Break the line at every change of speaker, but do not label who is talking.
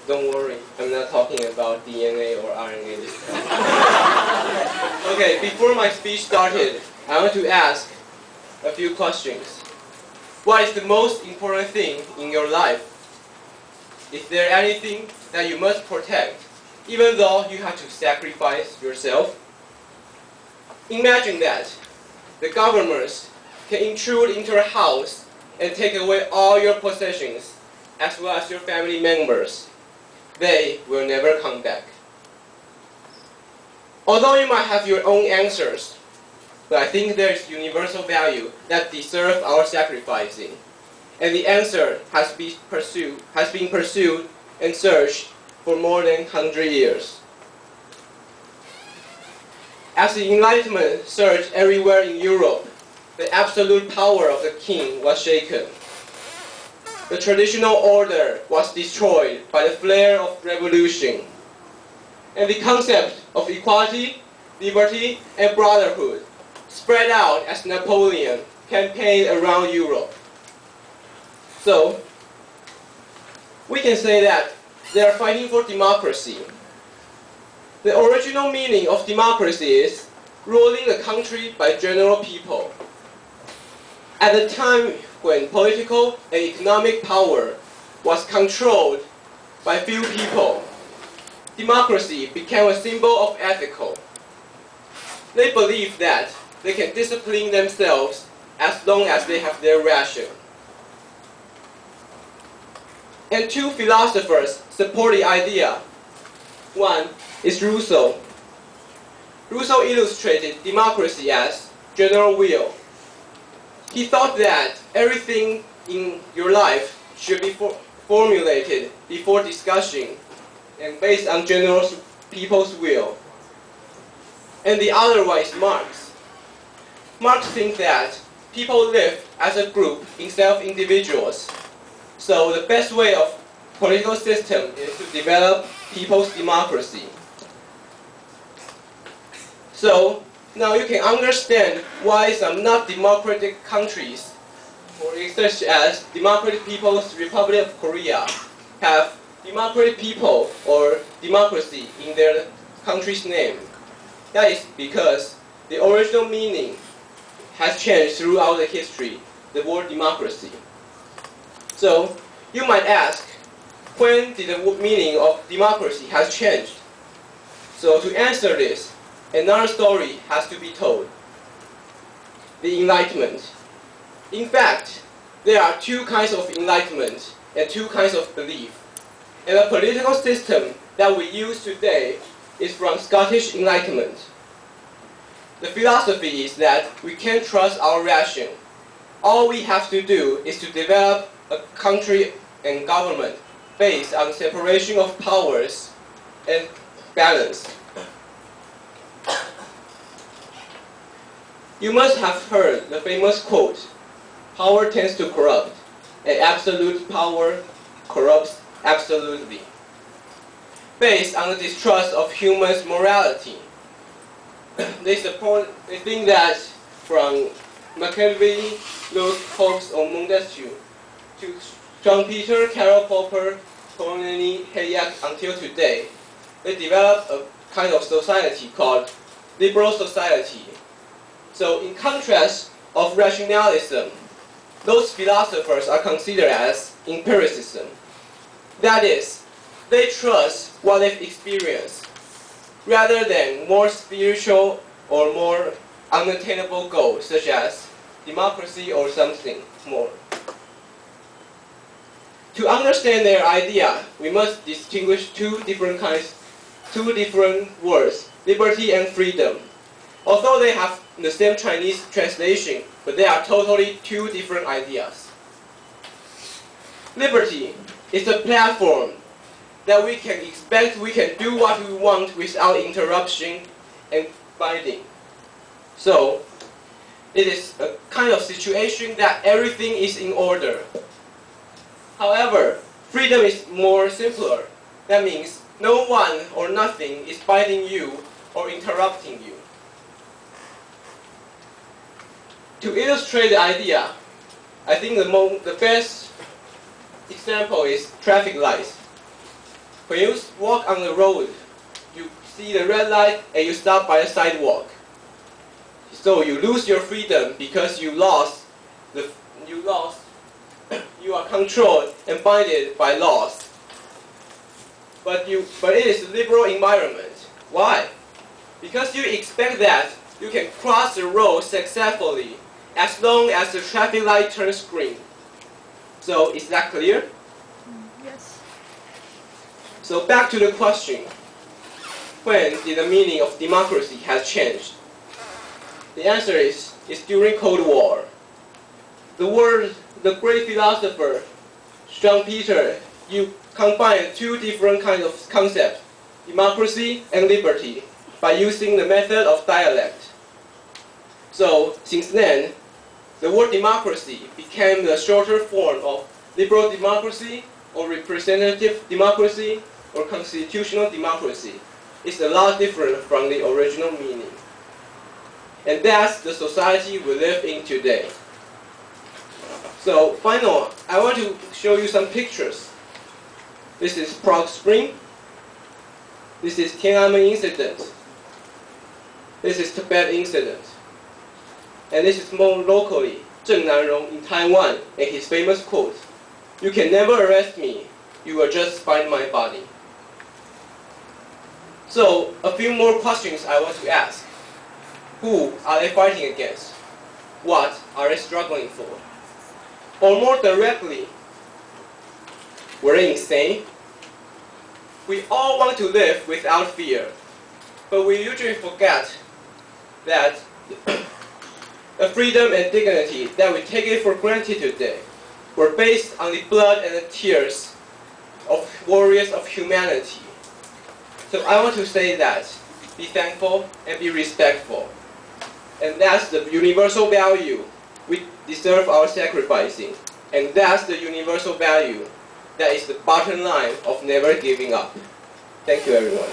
Don't worry, I'm not talking about DNA or RNA this time. Okay, before my speech started, I want to ask a few questions. What is the most important thing in your life? Is there anything that you must protect, even though you have to sacrifice yourself? Imagine that the governments can intrude into your house and take away all your possessions, as well as your family members. They will never come back. Although you might have your own answers, but I think there is universal value that deserves our sacrificing. And the answer has been pursued and searched for more than 100 years. As the Enlightenment surged everywhere in Europe, the absolute power of the king was shaken. The traditional order was destroyed by the flare of revolution. And the concept of equality, liberty, and brotherhood spread out as Napoleon campaigned around Europe. So, we can say that they are fighting for democracy. The original meaning of democracy is ruling a country by general people. At the time when political and economic power was controlled by few people, democracy became a symbol of ethical. They believed that they can discipline themselves as long as they have their ration. And two philosophers support the idea. One is Rousseau. Rousseau illustrated democracy as general will. He thought that everything in your life should be formulated before discussion and based on general people's will. And the other one is Marx. Marx thinks that people live as a group instead of individuals. So the best way of political system is to develop people's democracy. So now you can understand why some not democratic countries, such as Democratic People's Republic of Korea, have democratic people or democracy in their country's name. That is because the original meaning has changed throughout the history, the word democracy. So you might ask, when did the meaning of democracy has changed? So to answer this, another story has to be told. The Enlightenment. In fact, there are two kinds of enlightenment and two kinds of belief. And the political system that we use today is from Scottish Enlightenment. The philosophy is that we can't trust our ration. All we have to do is to develop a country and government based on separation of powers and balance. You must have heard the famous quote, "Power tends to corrupt, and absolute power corrupts absolutely," based on the distrust of humans' morality. They think that from Machiavelli, Locke, Hobbes, or Montesquieu, to Schumpeter, Karl Popper, Cornelius Hayek until today, they developed a kind of society called liberal society. So in contrast of rationalism, those philosophers are considered as empiricism. That is, they trust what they've experienced, rather than more spiritual or more unattainable goals, such as democracy or something more. To understand their idea, we must distinguish two different words, liberty and freedom. Although they have the same Chinese translation, but they are totally two different ideas. Liberty is a platform that we can expect we can do what we want without interruption and binding. So, it is a kind of situation that everything is in order. However, freedom is more simpler. That means no one or nothing is binding you or interrupting you. To illustrate the idea, I think the best example is traffic lights. When you walk on the road, you see the red light and you stop by the sidewalk. So you lose your freedom because you are controlled and binded by laws. But it is a liberal environment. Why? Because you expect that you can cross the road successfully as long as the traffic light turns green. So is that clear?
Yes.
So back to the question. When did the meaning of democracy has changed? The answer is during Cold War. The great philosopher, Jean Peter, you combine two different kinds of concepts, democracy and liberty, by using the method of dialect. So since then, the word democracy became the shorter form of liberal democracy or representative democracy or constitutional democracy. It's a lot different from the original meaning. And that's the society we live in today. So finally, I want to show you some pictures. This is Prague Spring. This is Tiananmen incident. This is Tibet incident. And this is more locally, Zheng Nanrong in Taiwan and his famous quote, "You can never arrest me, you will just find my body." So a few more questions I want to ask. Who are they fighting against? What are they struggling for? Or more directly, were they insane? We all want to live without fear, but we usually forget that the freedom and dignity that we take it for granted today were based on the blood and the tears of warriors of humanity. So I want to say that, be thankful and be respectful. And that's the universal value we deserve our sacrificing. And that's the universal value that is the bottom line of never giving up. Thank you, everyone.